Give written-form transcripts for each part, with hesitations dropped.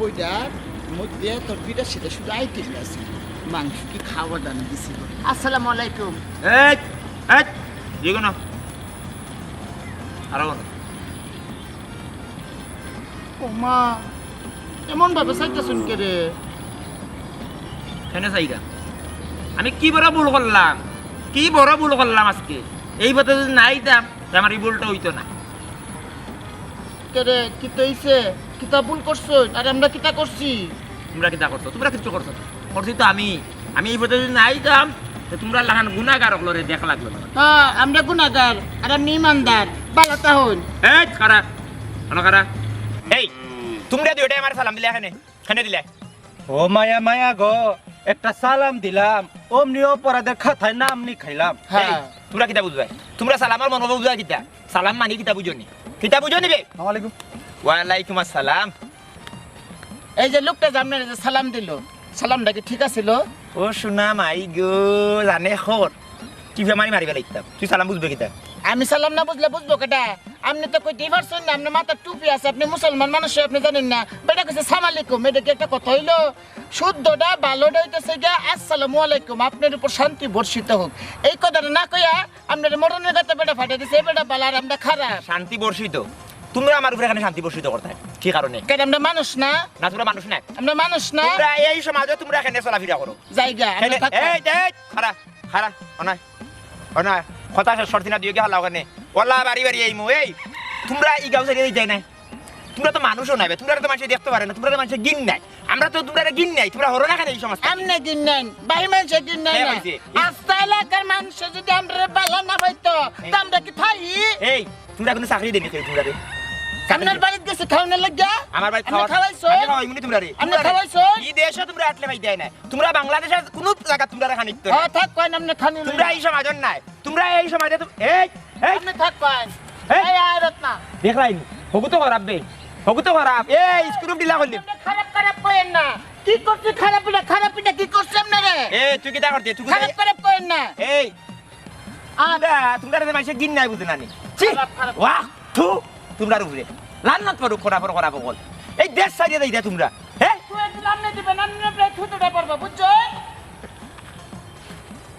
ওইটার মধ্যে তরকারিটা সেটা শুধু আইটেম আছে, মাংস কি খাওয়া দানা দিছিল। আসসালামু আলাইকুম। এই এই দিগো না আরো ও মা, এমন ভাবে চাইতেছুন কে রে? কেন চাইরা আমি কি বড় ভুল করলাম, কি বড় ভুল করলাম আজকে? এই পথে যদি না আইতাম আমার এই ভুলটা হইতো না। কে রে, কি তো হইছে? কিতা ভুল করছো? আর আমরা কিতা করছি? তোমরা কিতা করছো? তোমরা কিছু করছো না, করছি তো আমি। আমি এই পথে যদি না আইতাম তোমরা লাগান গুনাহগার হলো রে, দেখা লাগলো না। হ্যাঁ, আমরা গুনাহগার আর আপনি ইমানদার। বালাতা হন। এই খারা খারা এই তোমরা দুইটা আমার সালাম দিলে এখানে এখানে দিলে। ও মায়া মায়া গো, একটা সালাম দিলাম, অমনি অপরাধের খাতায় নাম নি খাইলাম। এই, তোমরা কিতা বুঝবাই? তোমরা সালামার মন বুঝবা কিতা? সালাম মানে কিতা বুঝনি? কিতা বুঝো নিবে? ওয়ালাইকুম। ওয়ালাইকুম আসসালাম। এই যে লোকটা যে আপনার যে সালাম দিল, সালামটা কি ঠিক আছিল? ও শোনা মাই গো, জানে খর কি মারি মারিবা লাগতাম। তুই সালাম বুঝবে কিতা? আমি সালাম না বুঝলে বুঝবো কেটা? আপনি তো কইতেই পারছেন না, আপনার মাথার টুপি আছে, আপনি মুসলমান মানুষ, আপনি জানেন না। বেটা কইছে সালাম আলাইকুম, এটা কি একটা কথা হইলো? শুদ্ধটা ভালোটা হইতেছে গিয়া আসসালামু আলাইকুম, আপনার উপর শান্তি বর্ষিত হোক। এই কথাটা না কইয়া আপনার মরণের কথা বেটা ফাটাই দিছে। এই বেটা বালা আর আমরা খারাপ। শান্তি বর্ষিত? তোমরা আমার উপরে এখানে শান্তি বর্ষিত করতে কি কারণে? কেন আমরা মানুষ না? না তোমরা মানুষ না, আমরা মানুষ না। তোমরা এই সমাজে তোমরা এখানে চলাফেরা করো। জায়গা আমরা থাকবো। এই এই খারা খারা অনায় অনায় কথা সরতি না দিয়ে গিয়ে হালাও কেনে ওলা বাড়ি বাড়ি এই মু। এই তোমরা এই গাঁও সাইডে যাই না, তোমরা তো মানুষও নাই, তোমরা তো মানুষ দেখতে পারে না, তোমরা তো মানুষের গিন নাই। আমরা তো তোমরা গিন নাই, তোমরা হরো না কেন এই সমাজ? আমনে গিন নাই, বাই মানুষে গিন নাই না। আস্তা এলাকার মানুষ যদি আমরা বালা না পাইতো তা আমরা কি থাই? এই তোমরা কোনো চাকরি দেনি তোমরা রে? আপনার বাড়িতে গেছে খাওয়ানোর লাগিয়া? আমার ভাই আপনি খাওয়াইছো? আমি খাওয়াইমুনি তোমরা রে। আপনি খাওয়াইছো? এই দেশে তোমরা আটলে ভাই দেয় না, তোমরা বাংলাদেশের কোন জায়গা তোমরা খানিক তো হ্যাঁ থাক কয় আপনি খানি। তোমরা এই সমাজন নাই, তোমরা এই সমাজে এই এই আপনি থাক কয়। এই। এই আয়রত না। দেখলাই নি হগু তো খারাপ বে, হগু তো খারাপ। এই স্ক্রু দিলা করলি। আপনি খারাপ খারাপ কইেন না। কি করছে খারাপ এটা কি করছে আপনারে? এই তুই কি দা করতে? তুই খারাপ খারাপ কইেন না। এই আর তোমরা রে মাইছে গিন নাই বুঝ না নি। ছি খারাপ। ওয়াহ থু তোমরা উপরে লান্নাত পড়ো খরাপ খরাপ বল। এই দেশ সাইডে দেইরা তোমরা হ্যাঁ তুই দিলাম না দিবেন না প্রায় থুতুটা পড়বো বুঝছো?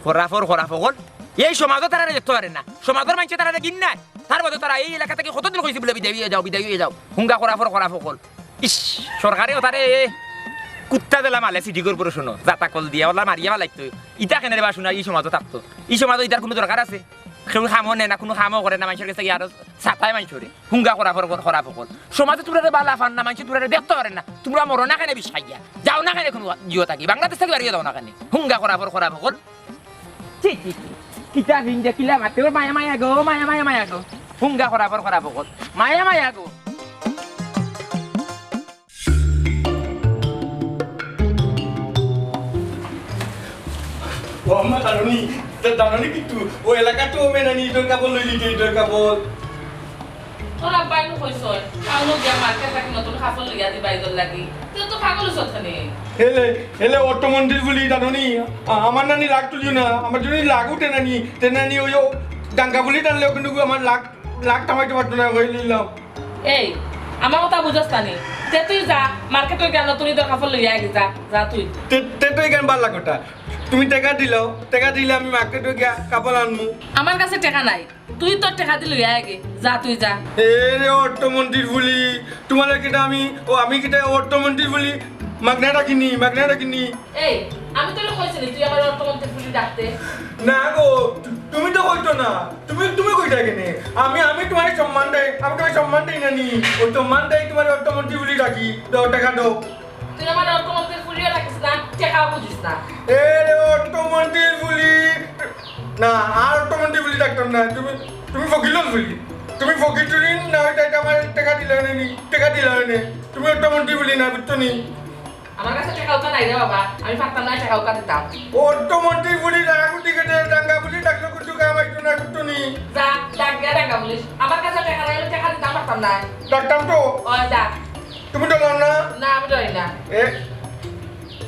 খরাপ বল। এই সমাজও তারা দেখতে পারে না, সমাজের মানুষ তারা গিন নাই, তার মধ্যে তারা এই এলাকা থেকে কতদিন কইছে বলে বিদায় হয়ে যাও হুঙ্গা খরাপ বল। ইস সরকারে তারে কুত্তা দিলা মালে সিটি কর্পোরেশন যাতা কল দিয়া ওলা মারিয়া লাগতো। ইটা কেন বা শোনা এই সমাজও থাকতো? এই সমাজও ইটার কোনো দরকার আছে? কেউ খামো নেয় না, কোনো খামও করে না, মানুষের কাছে আর ছাতায় মানুষরে হুঙ্গা খরাপ হল। সমাজে তোমরা বালা ফান না, মানুষ তোমরা দেখতে পারে না, তোমরা মরো না কেন বিষাইয়া যাও না কেন কোনো জিও থাকি বাংলাদেশ থেকে বাড়িয়ে দাও না কেন হুঙ্গা খরাপ হল। কিতা ভিন্দে কিলা মাতে মায়া গো হুঙ্গা খরাপ হল মায়া গো। ও মা দারুনি কিন্তু ও এলাকাটো মেনানি ইটোর কাপড় লইলি ইটোর কাপড়। তোরা বাইনু কইছ কাউনো গিয়া মার্কেট রাখি নতুন কাপড় লইয়া দি বাইদর লাগি তুই তো পাগল হইছ থানে। হেলে অটো মন্দির বলি দারুনি আমার নানি লাগ তুলিও না, আমার জন্য লাগু টেনানি ওই ডাঙ্গা বলি টানলেও কিন্তু আমার লাগ টামাইতে পারতো না হয়ে নিলাম। এই আমার কথা বুঝছ তানি তে তুই যা মার্কেটে গিয়া নতুন তোর কাপড় লইয়া আগে যা তুই তেতই কেন ভাল লাগোটা? তুমি টাকা দিলে আমি মার্কেটে গিয়া কাপড় আনমু। আমার কাছে টাকা নাই, তুই তোর টাকা দি লইয়া আগে যা তুই যা। রে অটো মন্দির বলি তোমার কিটা আমি কিটা অটো মন্দির বলি মাগনাটা কিনি। এই আমি তোর কইছিলি তুই আমার অটোমন্তে ফুলি ডাকতে। না গো তুমি তো কইতো না, তুমি কইতা কেনে? আমি তোমার সম্মান দেই, আমি তোমার সম্মান দেই না নি, ওই সম্মান দেই তোমার অটো মন্দির বলি ডাকি। দাও টাকা দাও। তুই আমার অটোমন্তে ফুলিয়া রাখিস না, টাকাও বুঝিস না। রে অটো মন্দির বলি না, আর অটো মন্দির বলি ডাকতাম না। তুমি ফকিল বলি, তুমি ফকির টুরি না, ওইটা আমার টাকা দিলা নে। তুমি অটো মন্দির বলি না, বুঝতো নি? আমার কাছে টাকাও তো নাই রে বাবা, আমি পারতাম না টাকাও কাটে দাও। অটো মন্দির বলি ডাকুটি কেটে ডাঙ্গা বলি ডাকলো কিছু কাম আইতো না, বুঝতো নি? যা ডাক দিয়া টাকা বলিস, আমার কাছে টাকা নাই, টাকা দিতে পারতাম না। ডাকতাম তো। ওই যা। তুমি তো জানো না? না আমি ধরি না।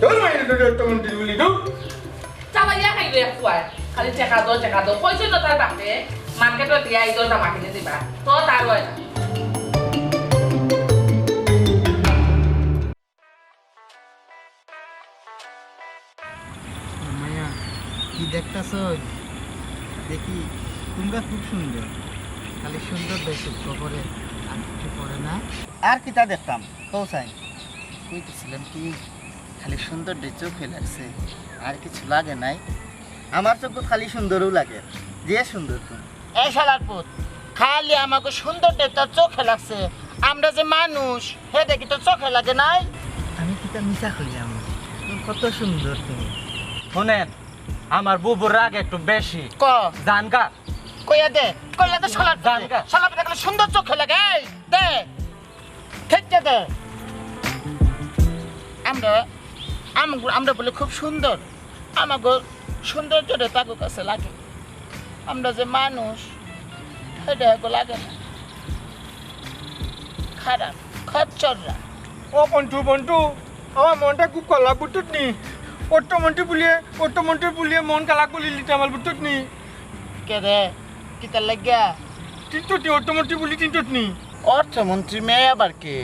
তোর মাইনে তো অটো মন্দির বলি তো। চালাইয়া খাইলে খুয়াই খালি টাকা দাও কইছিস তো তার বাপে মার্কেটে দিয়া এই দরজা মাখিনে দিবা তো তার হয় না। কি দেখতেছ? দেখি তোমরা খুব সুন্দর, খালি সুন্দর দেখো খবরে আর কিছু পড়ে না। আর কিতা দেখতাম কৌসাই কইতেছিলাম কি খালি সুন্দর দিয়ে চোখে লাগছে, আর কিছু লাগে নাই। আমার চোখ খালি সুন্দরও লাগে, যে সুন্দর তুমি। এই শালার পুত, খালি আমাকে সুন্দর দেখতে তোর চোখে লাগছে, আমরা যে মানুষ হে দেখি তোর চোখে লাগে নাই। আমি কিতা মিশা কইলাম, তুমি কত সুন্দর তুমি। শোনেন, আমার বুবুর রাগ একটু বেশি। ক জানকা কইয়া দে, কইয়া দে শালার পুত, জানকা। শালার পুত দেখলে সুন্দর চোখে লাগে। এই দে, খেতে দে। আমরা বলে খুব সুন্দর, আমাকে সৌন্দর্যটা তাকে কাছে লাগে। আমরা যে মানুষ সেটা লাগে না, খারাপ খচ্চররা। ও বন্টু আমার মনটা খুব কলা বুটুত নি অর্থমন্ত্রী বুলিয়ে মন কালা কলি লিতে আমার বুটুত নি কে রে কিতা লাগিয়া? তিনটুটি অর্থমন্ত্রী বুলি তিনটুত নি অর্থমন্ত্রী মেয়ে আবার কে?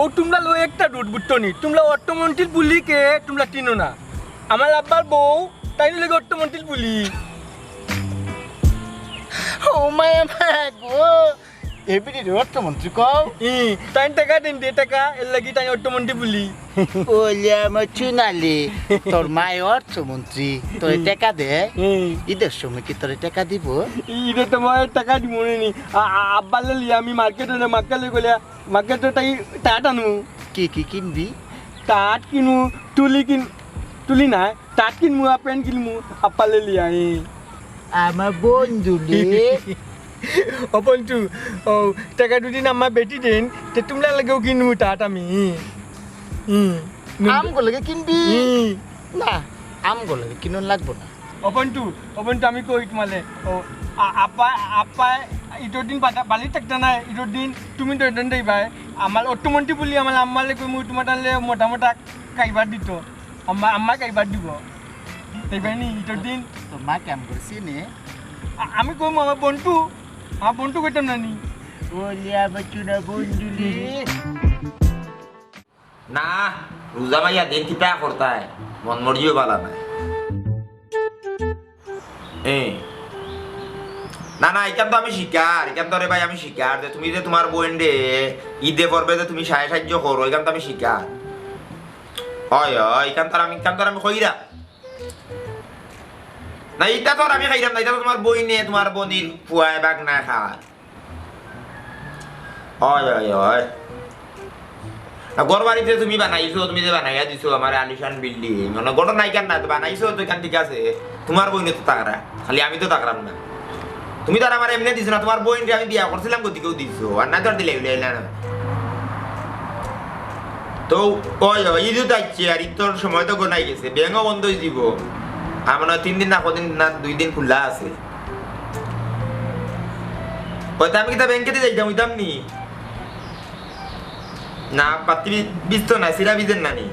ও তোমরা লো একটা রুট বুটতো নি, তোমরা অর্থমন্ত্রী বুলি কে তোমরা চিনো না। আমার আব্বার বউ তাই লেগে অর্থমন্ত্রী বুলি। ও মায়া মায়া গো, এবিডি অর্থমন্ত্রী কও? তাই টাকা দিন দে টাকা এর লাগি তাই অর্থমন্ত্রী বুলি। ওলে আমার চুনালি, তোর মায় অর্থমন্ত্রী, তোর টাকা দে। ঈদের সময় কি তোর টাকা দিব? এটা তোমার টাকা দিব নি। আব্বার লিয়ে আমি মার্কেটে গেলে মার্কেটে তাই টাট আনু। কি কি কিনবি? টাট কিনু, তুলি না টাট কিনমু, পেন কিনমু আপ্পালে লিয়া। আমার বন্ধুলি অপন্তু ও টাকা দুদিন আমার বেটি দেন তে তোমরা লাগেও কিনমু টাট আমি। আমগুলোকে কিনবি? না, আমগুলোকে কিনুন লাগবো না। অপন্তু আমি কই তোমালে ও আপা ইটোর দিন বালি থাকতে না, ইটোর দিন তুমি তো এদিন দেবাই আমার অর্থমন্ত্রী বলি আমার আম্মালে কই মুই তোমার টানলে মোটা কাইবার দিত, আম্মা কাইবার দিব দেবাই নি ইটোর দিন। তোর মা কেমন করছি নে? আমি কই আমার বন্টু কইতাম না নি। ওলে আমার চুনা বন্ধুলি। না রোজা মাইয়া দিন কিতা করতায় মন মর্জিও বালা নাই। না এখান তো আমি শিকার, এখান তো রে ভাই আমি শিকার যে তুমি যে তোমার বোন রে ঈদে পড়বে যে তুমি সাহায্য করো, এখান তো আমি শিকার। হয় এখান তো আমি কইরা না, এটা তো আর আমি খাইলাম না, এটা তো তোমার বই নিয়ে তোমার বোনির ফুয়ায় বাগ না খাওয়ার। হয় ঘর বাড়িতে তুমি বানাইছো, তুমি যে বানাইয়া দিছো আমার আলিশান বিল্ডিং, মানে গড় নাই কেন না বানাইছো তো এখান ঠিক আছে, তোমার বইনে তো তাকরা, খালি আমি তো তাকরাম না। তুমি তো আর আমার এমনি দিছো না, তোমার বইনরে আমি বিয়া করছিলাম গতিকেও দিছো, আর না তো দিলে না। তো ঈদও তো আসছে, আর ঈদর সময় তো গোনাই গেছে, ব্যাংকও বন্ধ হয়ে যাব। আমার 3 দিন না কদিন না 2 দিন খোলা আছে। হয়তো আমি কিতা ব্যাংকেতে যাইতাম হইতাম নি না, পাতি বিস্ত না সিরা বিজেন নানি।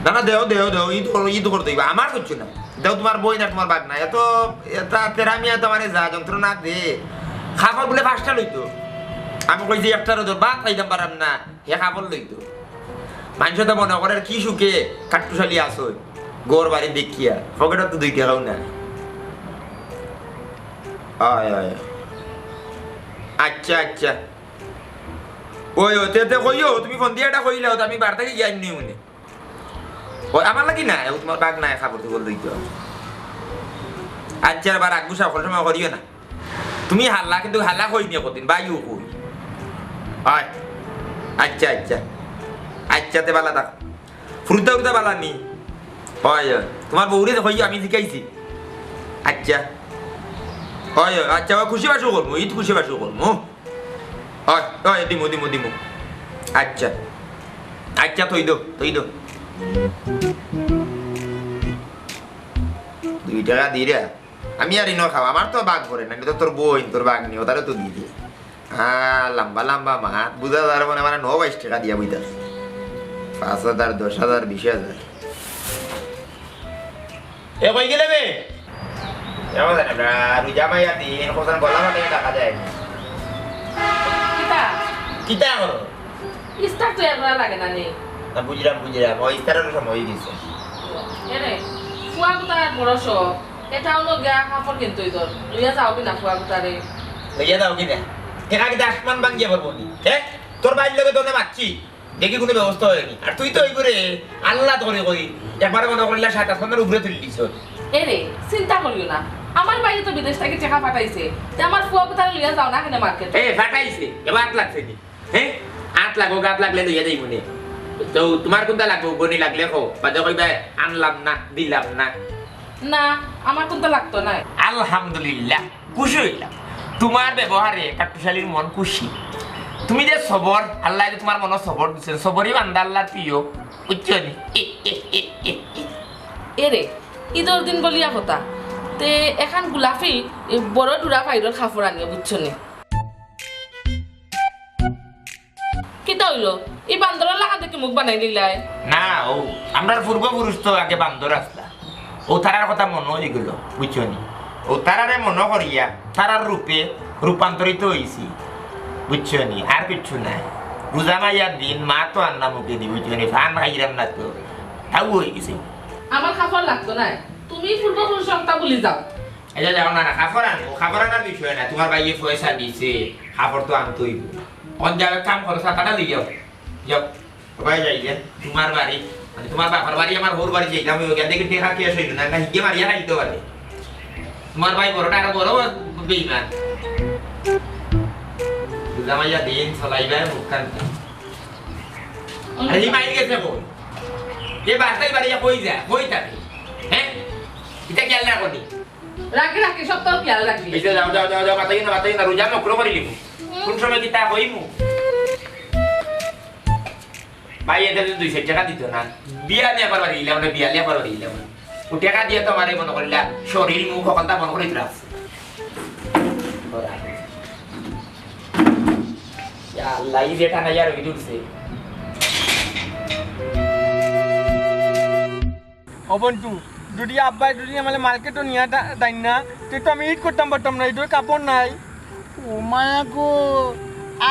না দেও ঈদ করতে হইবা, আমার করছো না, দেও তোমার বই না তোমার বাগ না। এটা তেরামিয়া তোমার যা যন্ত্রণা দে খাবার বলে 5টা লইতো, আমি কইছি 1টার বাদ খাইতাম পারাম না, হে খাবার লইতো। মানুষ তো মনে করে কি সুখে কাট্টুশালি আসো গোর বাড়ি দেখিয়া, পকেটত তো 2 টাকাও না। আচ্ছা ওই তেতে কইও তুমি ফোন দিয়ে এটা কইলাও তো আমি বার থেকে যাই নি মনে। ওই আমার লাগি না তোমার বাগ নাই খাবার তো বল লইতো। আচ্ছা এবার আগু সকল সময় করিও না তুমি, হাল্লা কিন্তু হাল্লা কই নিয়ে কদিন বাইও কই। আচ্ছা তে বালা থাক, ফুরুতা বালা নি। তোমার বউরে কইও আমি শিখাইছি। আচ্ছা খুশি বাসু করবো, ঈদ খুশি বাসু করবো। দিমু আচ্ছা থই দো 2 টাকা দি রে, আমি আর ইনো খাওয়া, আমার তো বাঘ ভরে না, তো তোর বই তোর বাঘ নিও তারে তো দিয়ে দিয়ে। লম্বা মাত বুঝা যার মানে 9-22 টাকা দিয়া বুঝা 5,000 10,000 20,000 এ কই গেলে বে এমন জানে না রুজা মাইয়া দিন কোথান গলা মানে টাকা যায় কিতা করো ইস্টার তো এবার লাগে না নে। না বুঝলাম ওই ইস্তারের সময় হয়ে গেছে। এরে ফুয়া গুতার বড় শখ এটাও নো গিয়া কাপড় কিনতই তোর লইয়া যাও কিনা ফুয়া গুতারে লইয়া দাও কিনা টেকা কিনা আসমান ভাঙ্গিয়া পারবো নি হ্যাঁ তোর বাড়ির লোকে তোর মারছি দেখি কোনো ব্যবস্থা হয়নি আর তুই তো ওই করে আল্লাহ ধরে করি একবার মনে করলে 7-8 উপরে তুলে দিছ এরে চিন্তা করিও না আমার বাইরে তো বিদেশ থেকে টাকা পাঠাইছে তে আমার ফুয়া গুতারে লইয়া যাও না কেন মার্কেট এ ফাটাইছে এবার 8 লাগছে নি হ্যাঁ 8 লাখ 8 লাগলে লইয়া যাই মনে তো তোমার কোনটা লাগবে গনি লাগলে কো বাদে কইবা আনলাম না দিলাম না না আমার কোনটা লাগতো না আলহামদুলিল্লাহ খুশি হইলাম তোমার ব্যবহারে কাটুশালীর মন খুশি তুমি যে সবর আল্লাহ যে তোমার মন সবর দিচ্ছেন সবরই বান্দা আল্লাহর প্রিয় বুঝছো নি এরে ঈদর দিন বলিয়া কথা তে এখন গোলাপি বড় ডুরা ফাইরর খাফর আনিয়ে বুঝছো নি কি হইলো এই বান্দরের লাগা দেখে মুখ বানাই দিলাই না ও আমরা পূর্বপুরুষ তো আগে বান্দর আসলা ও তারার কথা মনে এগুলো বুঝছো নি ও তারারে মনে করিয়া তারার রূপে রূপান্তরিত হয়েছি বুঝছো নি আর কিচ্ছু নাই রোজা মাইয়ার দিন মা তো আন্না মুখে দি বুঝছো নি ফান খাইলাম না তো তাও হয়ে গেছে আমার খাফর লাগতো না তুমি পূর্বপুরুষ সন্তা বলি যাও এটা দেখো না খাবার আনবো খাবার আনার বিষয় না তোমার ভাইয়ে পয়সা দিয়েছে খাবার তো আনতেই কোন জায়গায় কাম করো টাকাটা দিয়ে যাও যাও সবাই যাই যে তোমার বাড়ি মানে তোমার বাবার বাড়ি আমার হোর বাড়ি যাইলাম ওখান থেকে টেকা কে আসইল না না হিগে মারিয়া খাইতে পারে তোমার ভাই বড় টাকা বড় বেইমান জামাইয়া দিন চলাইবা মুখান আরে মাইর গেছে বল যে বাসাই বাড়ি কই যা কই থাকে হ্যাঁ এটা খেয়াল না করি রাখি রাখি সব তো খেয়াল রাখবি এই যাও যাও যাও যাও বাতাই না রোজা নকল করি লিখু কোন সময় কি তা হইমু ভাই এদের 200 টাকা দিত না বিয়া নিয়ে পারবা দিলাম না বিয়া নিয়ে পারবা দিলাম ও টাকা দিয়ে তো মারে মনে করিলা শরীর মুখ সকলটা মনে করি রাখ ইয়া আল্লাহ এই যেটা না ইয়ার ওই দুলছে অবন্তু যদি আব্বাই যদি আমালে মার্কেটও নিয়ে দেন না তো আমি ঈদ করতাম পারতাম না ঈদের কাপড় নাই ও মায়া গো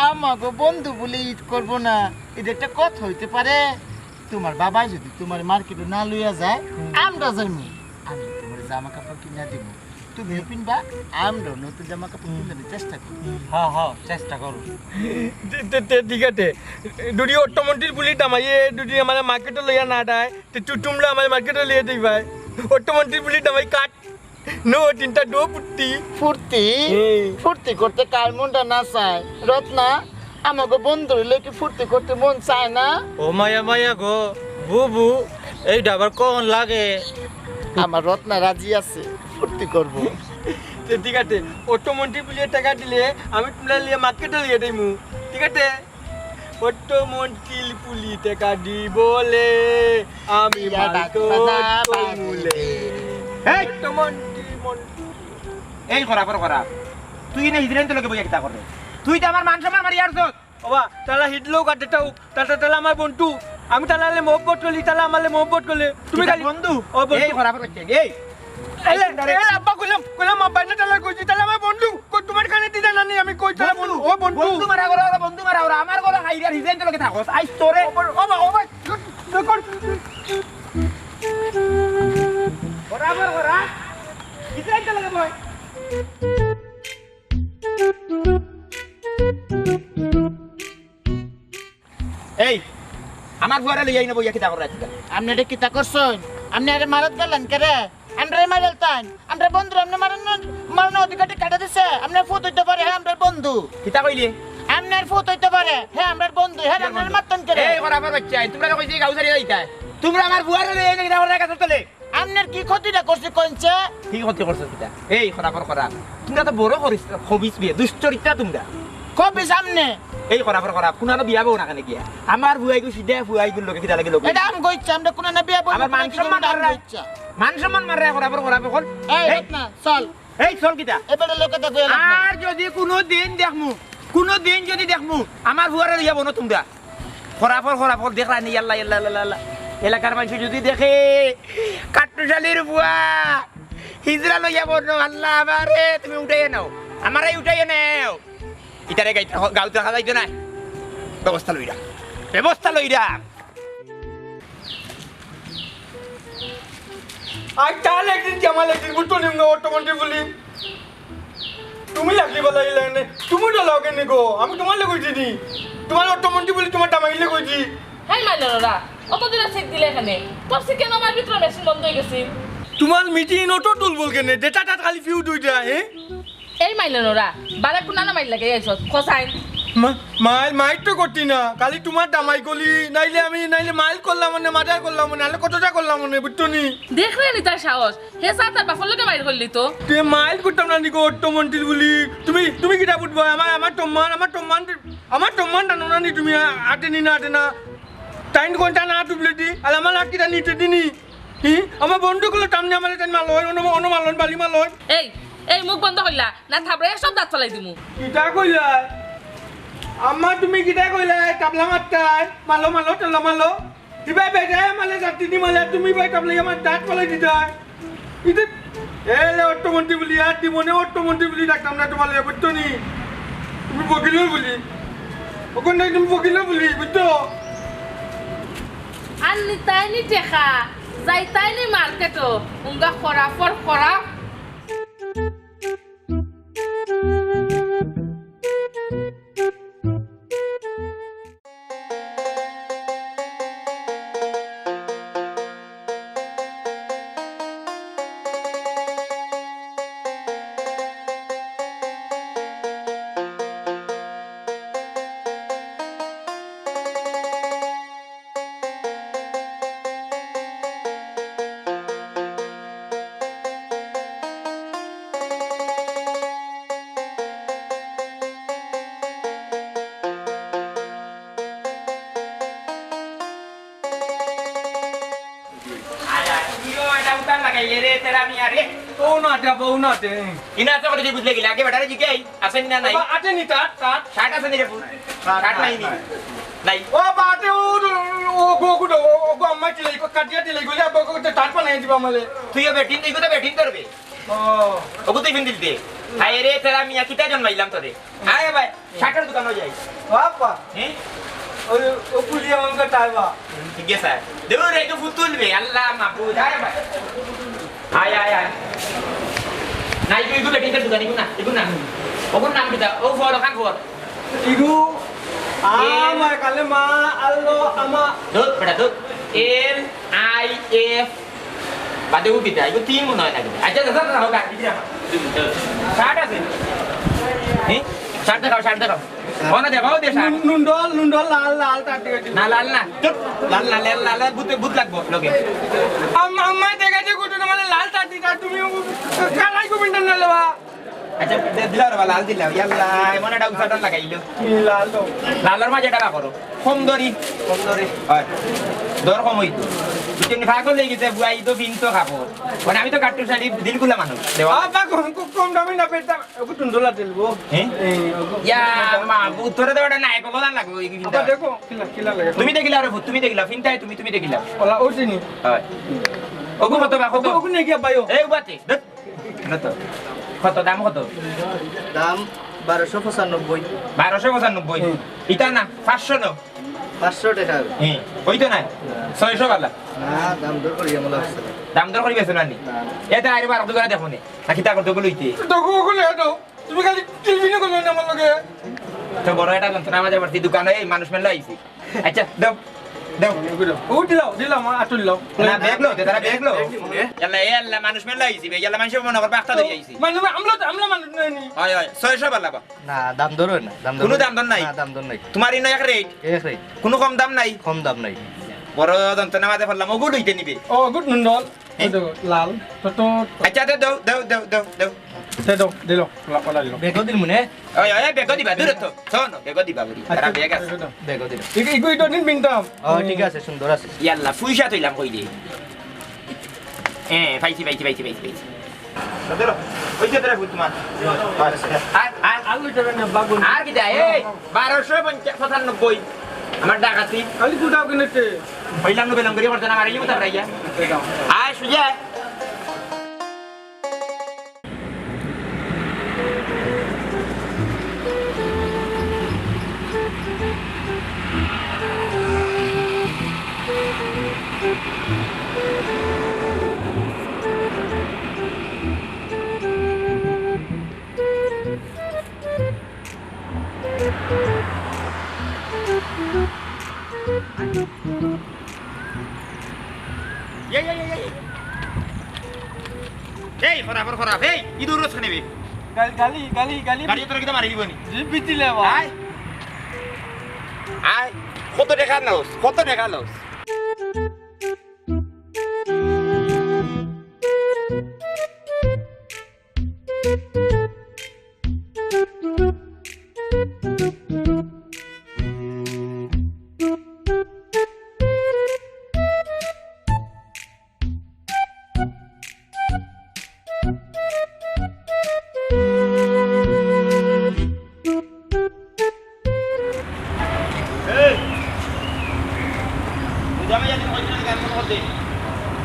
আমাগো বন্ধু বলে ঈদ করবো না এটা একটা কথা হইতে পারে তোমার বাবা যদি তোমার মার্কেটে না লইয়া যায় আমরা যাইমু আমি তোমার জামা কাপড় কিনা দিব তুমিও কিনবা আমরাও নতুন জামা কাপড় কিনতে চেষ্টা করি হ্যাঁ হ্যাঁ চেষ্টা করো ঠিক আছে যদি অটোমোটিভ বুলি দামাইয়ে যদি আমার মার্কেটে লইয়া না দেয় তো তোমরা আমার মার্কেটে লিয়ে দিবাই অটোমোটিভ বুলি দামাই কাট নো তিনটা ডো পুট্টি ফুর্তি ফুর্তি করতে কার মনটা না চায় রত্না আমাকে বন্ধু কি ফুর্তি করতে মন চায় না ও মায়া মায়া গো বুবু এই ডাবার কোন লাগে আমার রত্না রাজি আছে ফুর্তি করব ঠিক আছে অটোমোটিভ বুলি টাকা দিলে আমি তোমরা লিয়ে মার্কেটে লিয়ে দিমু ঠিক আছে অটোমোটিভ পুলি টাকা দিবলে আমি এই করা করা তুই না হিজরেন তো লোকে বই একটা করে তুই তো আমার মান সম্মান মারি আর বাবা তালা হিটলেও কাটেটাও তালা আমার বন্ধু আমি তালালে মহব্বত করলি তালা আমালে মহব্বত করলে তুমি খালি বন্ধু ও বন্ধু এই করা করছে এই আব্বা কইলাম আব্বা না তালা কইছি তালা আমার বন্ধু তোমার কানে দিদা নানি আমি কই তালা বন্ধু ও বন্ধু বন্ধু মারা গলা বন্ধু মারা ওরা আমার গলা হাইরার হিজরেন তো লোকে থাকস আই তোরে ও বাবা দেখুন বরাবর করা হিজরেন তো লোকে বই এই আমার বুয়ারে লইয়াই না বইয়া কি তা করে রাখছিস আপনি এটা কিতা করছেন আপনি আরে মারত গেলেন কে রে আমরা মারলতান আমরা বন্ধু আপনি মারানো অধিকারটি কাটা দিছে আপনার ফুট হইতে পারে হ্যাঁ আমরা বন্ধু কিতা কইলি আপনার ফুট হইতে পারে হ্যাঁ আমরা বন্ধু হ্যাঁ আপনার মারতেন কে রে এই বরাবর বাচ্চা তোমরা কইছি গাউসারি যাইতা তোমরা আমার বুয়ারে লইয়াই না কি তা করে রাখছ তোলে আপনার কি ক্ষতিটা করছে কইছে কি ক্ষতি করছ কিতা এই বরাবর করা তোমরা তো বড় করিস খবিস বিয়ে দুশ্চরিত্রা তোমরা কবি সামনে এই বরাবর করা কোনানো বিয়া বউ না কেন গিয়া আমার বুয়াই গো সিধা বুয়াই গো লোকে কিতা লাগে লোক এটা আম কইছে আমরা কোন না বিয়া বলবো আমার মান সম্মান মাররা মান সম্মান মাররা বরাবর করা বল এই রত্না চল এই চল কিতা এবারে লোকে দেখো আর যদি কোনো দিন যদি দেখমু আমার বুয়ারে লইয়া বনো তোমরা খরাফর দেখলা নি আল্লাহ আল্লাহ এলাকার মানুষ যদি দেখে কাটুশালীর বুয়া হিজরা লইয়া বনো আল্লাহ আমারে তুমি উঠাইয়ে নাও আমারই উঠাইয়ে নাও ইতারে গাউতে রাখা যাইতো না ব্যবস্থা লইরা আর তার একদিন কি আমার একদিন বুঝতো নিম্ন অটোমন্টি বলি তুমি লাগলি বলা ইলে তুমি তো লাগে নি গো আমি তোমার লাগে কইছি তোমার অটোমন্টি বলি তোমার টামাইলে কইছি হাই মাইলরা অতদিন চেক দিলে এখানে তোর সে কেন আমার ভিতরে মেশিন বন্ধ হয়ে গেছে তোমার মিটিং অটো তুলবল কেনে ডেটাটা খালি ফিউ দুইটা এই মাইলরা বারে কোনা না মাইল লাগে আইছত খসাইন মাইল তো করতি না খালি তোমার দামাই গলি নাইলে মাইল করলাম মানে মার্ডার করলাম মানে নাহলে কতটা করলাম মানে বুঝতো নি দেখলে নি তার সাহস হে সাত তার বাফর লোকে মাইল করলি তো তুই মাইল করতাম না নিকো অটোমন্টি বলি তুমি কিটা বুঝবো আমার টম্মান টানো না নি তুমি আটে না টাইম কোনটা না টুবলে দি আর আমার লাকিটা নিতে দিনি আমার বন্ধুগুলো টামনে আমার টাইম মাল হয় অন্য মালন বালি মাল হয় এই মুখ বন্ধ করলা না থাবড়ে সব দাঁত ফলাই দিমু কিটা কইলা আম্মা তুমি কিটা কইলা টাবলা মারতাই মালো টালা মালো দিবাই বেজায় মালে জাতি দি মালে তুমি বাই টাবলা আমার দাঁত ফলাই দিতাই ইতে এলে অটোমন্টি বলি আর দিবনে অটোমন্টি বলি ডাকতাম না তোমার বুঝতো নি তুমি বকিলো বলি ওখানে তুমি বকিলো বলি বুঝতো আননি তাইনি টেকা যাই তাইনি মার্কেটও উঙ্গা খরা বউ না দে ইনা আছে করে বুঝলে গিলা আগে বেটারে জিকে আসেন না নাই আতে নি তাত শার্ট আছে নি রে শার্ট নাই নি নাই ও বাতে ও গো আম্মা চিলাই কাটিয়া দিলাই গলি আব্বা কো তাত পানাই দিবা মালে তুইও ব্যাটিং তুই তো ব্যাটিং করবে ও ওগো তুই ফিন দিলতে হায় রে তেরা মিয়া কিটা জন্মাইলাম তোরে আয় ভাই শার্টের দোকানে যাই বাবা হ্যাঁ ও পুলিয়া মনকা টাইবা ঠিক আছে দেবো রে তো ফুতুলবে আল্লাহ মাহবুব আয় ভাই আয় নাই তুই তো ব্যাটিং এর দোকানে ইগুনা ওগোর নাম কিটা ও ফর খান ফর ইগু আমা কালে মা আল্লো আমা দুধ বেটা দুধ এল আই এফ বাদে উঠিতে এগুলো তিন মনে হয় না আচ্ছা দাদা দাদা হোক দিদি আমার শার্ট আছে হ্যাঁ শার্ট দেখাও ওনা দেখাও দে শার্ট নুন্ডল লাল তাতে না লাল না চুপ লাল বুত লাগবো লোকে আম্মা দেখাতে কত মানে লাল তাতে তুমি কালাই কো বিন্ডন না লেবা আচ্ছা দিলা রে লাল দিলা ইয়াল্লা মনে ডাউ শার্ট লাগাইলো লাল তো লালের মাঝে টাকা করো কম দরি হয় দর কম হইতো তুমি ভাগল লেগে গেছে বুয়াই তো বিনতো খাবো মানে আমি তো কাট্টু শাড়ি দিলগুলা মানুষ দেওয়া বাবা কম দামি না পেটা ওকে তুন্দলা দিলবো হ্যাঁ ইয়া মা উত্তরে দেওয়াটা নাই কবলান লাগবো এই আবার দেখো কিলা লাগে তুমি দেখিলা রে তুমি দেখিলা ফিনটাই তুমি দেখিলা ওলা ওদিনি হয় ওগো কত বা কত ওকে নেকি বাইও এই বাতে দেখ না তো কত দাম কত দাম 1295 1295 ইটা না 500 না 500 টাকা হ্যাঁ ওই তো না 600 বালা না দাম দর করি আমলা আছে দাম দর করি বেছ না নি এটা আইরে বার দোকানে দেখো নি নাকি তা করতে লইতে দেখো ওগুলো এটো তুমি খালি টিভি না করবে না আমার লগে তো বড় এটা যন্ত্রণা আমাদের বাড়তি দোকানে এই মানুষ মেলা আইছি আচ্ছা দাও ও দিলাম আতুল লাও না বেগলো তারা বেগলো ইয়াল্লা মানুষ মেলা আইছি ইয়াল্লা মানুষ মনে করবে একটা ধরে আইছি মানে আমরা মানুষ নাই হয় 600 বালা বা না দাম দর হয় না কোনো দাম দর নাই না দাম দর নাই তোমার ইনো এক রেট এক রে কোনো কম দাম নাই কম দাম নাই বড় যন্ত্রণা আমাদের ফেললাম ওগো লইতে নিবে ও গুড নুন্ডল লাল তো আচ্ছা দাও দিলো লাপলা দিলো বেগো দিল মনে ওই বেগ দিবা দূর তো শোনো বেগ দিবা বলি তারা বেগ আছে বেগো দিল ইগো ইটো নিন বিনতাম ও ঠিক আছে সুন্দর আছে ইয়াল্লা ফুইসা তৈলাম কই দি পাইছি ধরো ওই যে ধরে তোমার আলু চলে না বাবু আর কি দেয় এই 1295 আমার ডাকাতি খালি দুটাও কিনেছে হইলাম নো বেলং করি বর্তনা মারিলি মত রাইয়া আয় সুজা এই খরাফর খরাফ এই ইদুর রস নেবে গালি গালি গালি গাড়ি তোর কিটা মারি দিবনি বিতিলে আয় আয় কত টাকা লস কত টাকা লস জামাই যাতে কইছিস গান করতে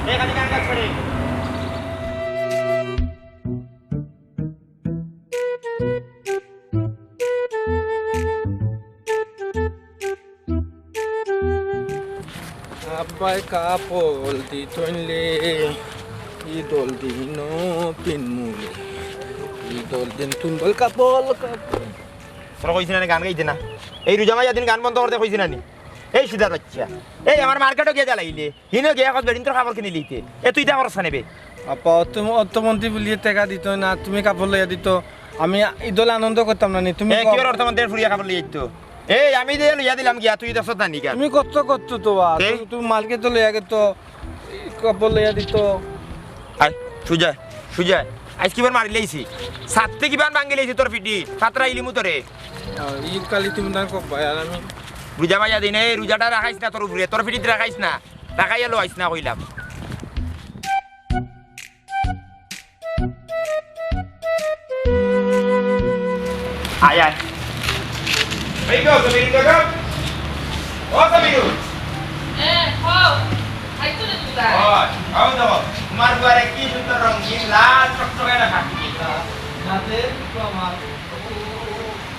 এই খালি গান গাছ করে আব্বাই কাপড় দি তৈলে ঈদল দিন পিনমুলে ঈদল দিন তুনবল কাপড় কাপড় তোরা কইছিস না গান গাইতে না এই রুজামা যাদিন গান বন্ধ করতে কইছিস না নি এই সিধার বাচ্চা এই আমার মার্কেটে গিয়ে জ্বালাইলে হিনো গিয়ে এখন বেদিন তোর খাবার কিনে লিতে এ তুই দা খরচ নেবে আপা অর্থমন্ত্রী বলিয়ে টাকা দিত না তুমি কাপড় লইয়া দিত আমি ঈদলে আনন্দ করতাম না নি তুমি এ কি অর্থমন্ত্রীর ফুরিয়া খাবার লিয়ে তো এই আমি যে লইয়া দিলাম গিয়া তুই দছত না নিকা তুমি কষ্ট করছো তো বা কে? তুমি মালকে তো লইয়া গেতো কাপড় লইয়া দিত আয় সুজয় সুজয় আজ কিবার মারি লাইছি সাততে কিবার ভাঙ্গি লাইছি তোর পিটি সাতরা ইলিমু তোরে ঈদ কালি তুমি না কবা আর আমি রোজা বাজা দিন এই রোজাটা রাখাইস না তোর উপরে তোর পিটিতে রাখাইস না রাখাইয়া লো আইস না কইলাম আয় আয় এই গো তুমি গো ও তুমি হও আইতো না তুই ওই আও দাও তোমার ঘরে কি সুন্দর রঙিন লাল টকটকে রাখা নাতে তো আমার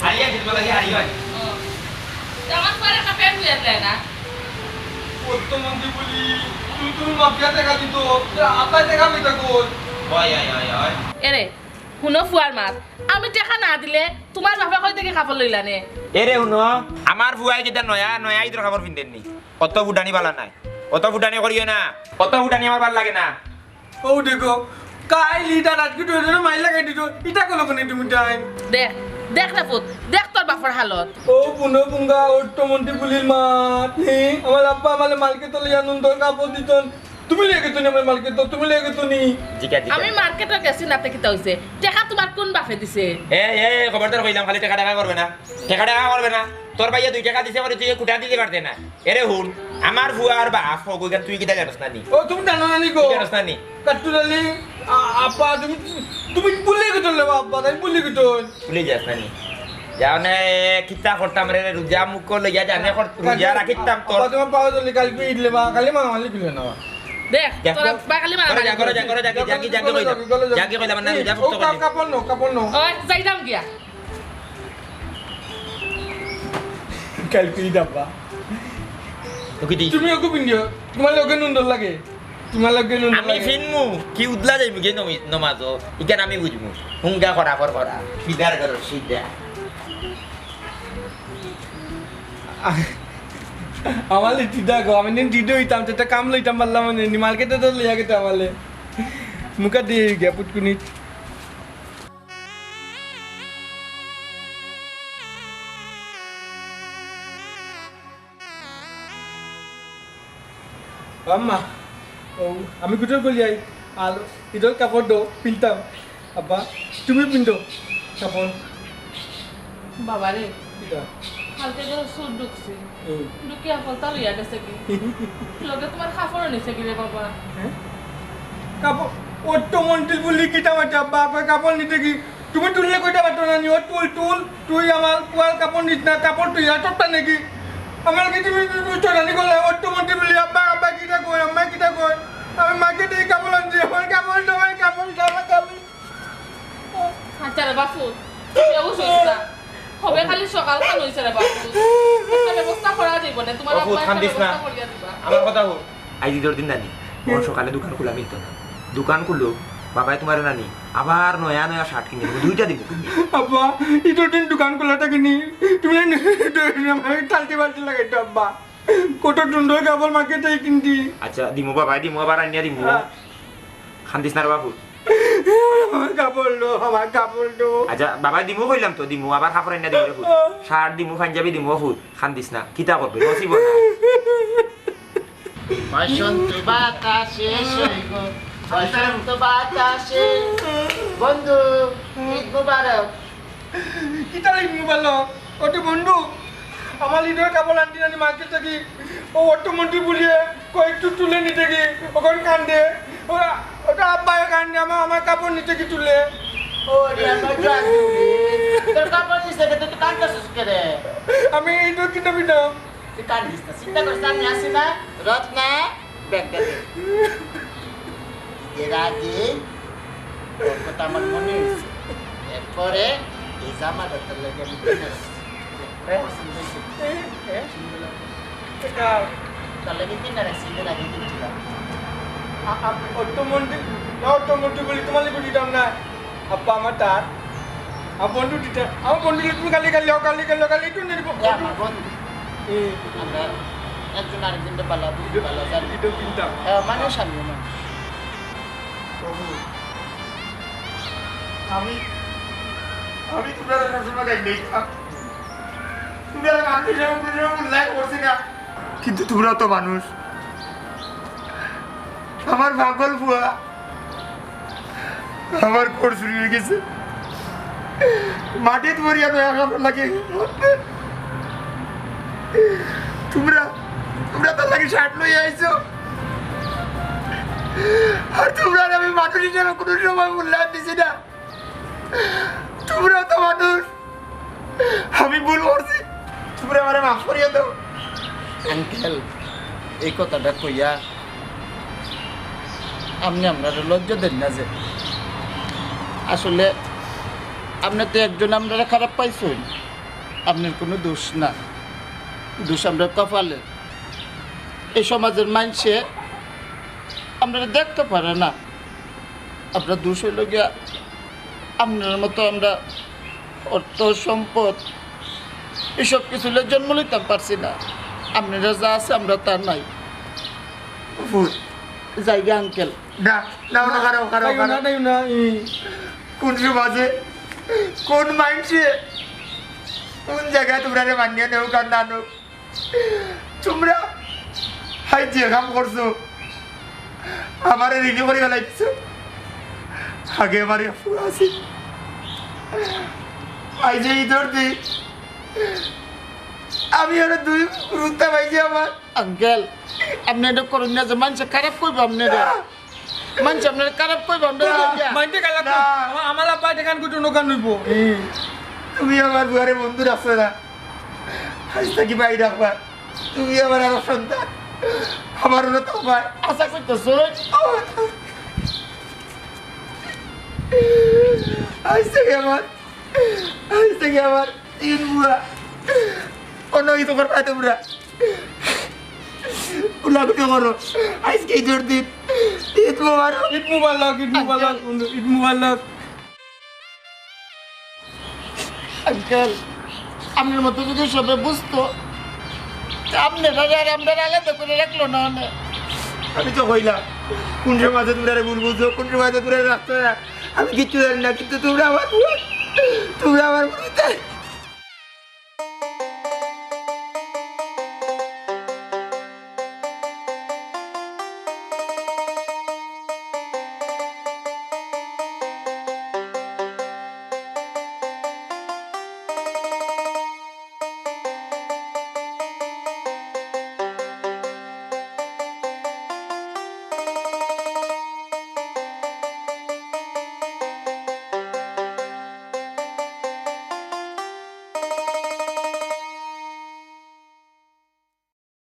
আইয়া দিল লাগে আইয়া জামান পরে কাপে হয়ে যায় না অর্থমন্ত্রী বলি তুমি মাফিয়া টাকা দিত আপাই টাকা মিটা কই ওই ওই ওই ওই এরে শুনো ফুয়ার মাত আমি টাকা না দিলে তোমার বাপে কই থেকে কাপড় লইলা নে এরে শুনো আমার বুয়াই যেটা নয়া নয়া ঈদের খাবার পিন্দেন নি অত ফুটানি বালা নাই অত ফুটানি করিও না অত ফুটানি আমার ভাল লাগে না ও দেখো কাই লিডার আজকে তো মাইল লাগাই দিত ইটা কলো কোনে তুমি টাইম দেখ দেখ না পুত দেখ তোর বাপর হালত ও পুনো পুঙ্গা অর্থমন্ত্রী বলির মা আমার আব্বা আমার মালকে তো লিয়া নুন তোর কাপড় দিতন তুমি লিয়ে গেতো আমার মালকে তো তুমি লিয়ে গেতো নি জিকা জিকা আমি মার্কেটে গেছি নাতে কিতা হইছে টাকা তোমার কোন বাপে দিছে এ খবরদার কইলাম খালি টাকা টাকা করবে না টাকা টাকা করবে না তোর ভাইয়া 2 টাকা দিছে পরে তুই কুটা দিতে পারতে না এরে হুন আমার বুয়ার বাপ হগো তুই কিটা জানোস না নি ও তুমি জানো না নি গো জানোস না নি কাটুরালি আব্বা তুমি ভুলে গেতো লে আব্বা তাই ভুলে গেতো ভুলে যাস না নি যাওনে কিতা করতাম রে রোজা মুখ লইয়া জানে রোজা রাখিতাম তোর আব্বা তোমার পাওয়া চলে কালকে ইডলে বা কালি মালি কিলে না দেখ তোর বাকালি মারা জাগি কইলাম না রোজা ও মুক্ত করে কাপড় নো ওই যাইতাম গিয়া কালকে ইডাব্বা ওকে দি তুমি ওকে পিন্দিও তোমার লগে নুন দর লাগে তোমার লগে নুন আমি ফিনমু কি উদলা যাইমু গে নমাজ ইকান আমি বুঝমু হুঙ্গা করা সিদার কর সিদা আমালে দিদা গো আমি নিন দিদো ইতাম তেটা কাম লইতাম পারলাম নি মার্কেটে তো লিয়া গেতে আমালে মুকা দিয়ে গিয়া পুটকুনি আম্মা ও আমি কুটোর বলি আই আলো ইদর কাপড় দো পিনতাম আব্বা তুমি পিনতো কাপড় বাবা রে এটা কালকে যে সুর ঢুকছে ঢুকি আপলতা লইয়া গেছে কি লগে তোমার কাপড় নিছে কি রে বাবা কাপড় অর্থমন্ত্রী বলি কিটা মাঠে আব্বা আপনার কাপড় নিতে কি তুমি তুললে কইটা পারতো না নি ও তুল তুই আমার পুয়ার কাপড় নিস না কাপড় তুই আটকটা নাকি আমার কি তুমি চড়ানি করলে অর্থমন্ত্রী বলি আব্বা আব্বা কিটা কই আম্মা কিটা কই আমি মাকে দিয়ে কাপড় আনছি আমার কাপড় তোমার কাপড় কাপড় আচ্ছা রে বাপু কেউ সস্তা হবে খালি সকাল খান হইছে রে বাপু একটা ব্যবস্থা করা যাইব না তোমার বাপু, আব্বা খান দিস না। ব্যবস্থা করিয়া দিবা আমার কথা হো আজ ঈদের দিন নানি ওর সকালে দোকান খোলা মিলতো না দোকান খুললো বাবাই তোমার নানি আবার নয়া নয়া শার্ট কিনে দেবো 2টা দিব আব্বা ইটো দিন দোকান খোলা থাকিনি তুমি টালতে বালতে লাগাইতো আব্বা কত সুন্দর কাপড় মার্কেটে কিনতি আচ্ছা দিমু বাবা দিমু আবার আনিয়া দিমু খান্দিস না রে বাবু আমার কাপড় লো আমার কাপড় লো আচ্ছা বাবা দিমু কইলাম তো দিমু আবার কাপড় আনিয়া দিমু রে ফুল শার্ট দিমু পাঞ্জাবি দিমু ফুল খান্দিস না কিতা করবে নসিব না বসন্ত বাতাসে সইব বসন্ত বাতাসে বন্ধু ঈদ মুবারক কিতা লিখবি ভালো কত বন্ধু আমার লিডার কাপড় আনতি নানি মার্কেট থেকে ও অর্থমন্ত্রী বলিয়ে কয়েকটু তুলে নিতে কি ওখানে কান্দে ওটা আব্বাই কান্দে আমার কাপড় নিতে কি তুলে ও রে আমার জান তোর কাপড় দিছে তুই তো কাঁদছিস কে রে আমি এইটা কিনে দিতাম তুই কাঁদিস না চিন্তা করিস না, আমি আসি না রত্না ব্যাগটা দে এর আগে তোর কথা আমার মনে হয়েছে এরপরে এই জামাটা তোর লাগে আমি কিনে আসছি পছন্দ হয়েছে? সুন্দর লাগছে। তোর লাগে কিনে রাখছি এর আগে কিনছিলাম অর্থমন্ত্রী বলি তোমার লিখে দিতাম না আব্বা আমার তার আমার বন্ধু দিতে আমার বন্ধু তুমি কালি একটু নিয়ে এ আমার বন্ধু আমরা একজন আরেকজনকে পালা বুঝতে পারলা জানি এটা কিনতাম মানুষ আমি মানুষ আমি তোমরা সবসময় গাই নেই তোমরা মানুষ যেমন উল্লেখ করছি না কিন্তু তোমরা তো মানুষ আমার পাগল বুয়া আমার ঘর চুরি হয়ে গেছে মাটিতে মরিয়া দয়া খাবার লাগে তোমরা তো লাগে শার্ট লইয়া আইছো আর তোমরা আমি মানুষ হিসেবে কোনো সময় মূল্যায়ন দিছি না তোমরা তো মানুষ আমি ভুল করছি তোমরা আমার মাফ করিয়া দাও আঙ্কেল এই কথাটা কইয়া আপনি আমরা লজ্জা দেন না যে আসলে আপনি তো একজন আমরা খারাপ পাইছেন আপনার কোনো দোষ না দোষ আমরা কপালের এই সমাজের মানুষে আমরা দেখতে পারে না আপনার দোষ হইল গিয়া আপনার মতো আমরা অর্থ সম্পদ এসব কিছু জন্ম নিতে পারছি না আপনারা যা আছে আমরা তা নাই ভুল জায়গা আঙ্কেল না না না কারো কারো না কোন সমাজে কোন মাইন্ডসে কোন জায়গায় তোমরা মানিয়ে নেও কার না নো তোমরা হাই যে কাম করছো আমার রিনিউ করে ফেলাইছো আগে আমার আছে আই যে ইদর দি আমি আর দুই রুতা পাইছি আমার আঙ্কেল আপনি এটা করুন না যে মানুষ খারাপ করবো আপনারা মানুষ আপনারা খারাপ করবো আপনারা মাইন্ডে গেল আমার আব্বা দেখান কুটু নোকান নইব তুমি আমার বুয়ারে বন্ধু রাখছো না আজ থাকি বাইরে রাখবা তুমি আমার আরো সন্তান আমার হলো তোমার আশা করতেছো আজ থেকে আমার তিন বুয়া অন্য কিছু করবা তোমরা উল্লাঘিত করো আজকে ঈদের দিন ঈদ মোবারক ঈদ মুবারক আঙ্কেল আপনার মতো যদি সবে বুঝতো আপনারা আর আমরা আলাদা করে রাখলো না অনেক আমি তো কইলাম কোন সমাজে তোমরা ভুল বুঝছো কোন সমাজে তোমরা রাখতো না আমি কিচ্ছু জানি না কিন্তু তোমরা আমার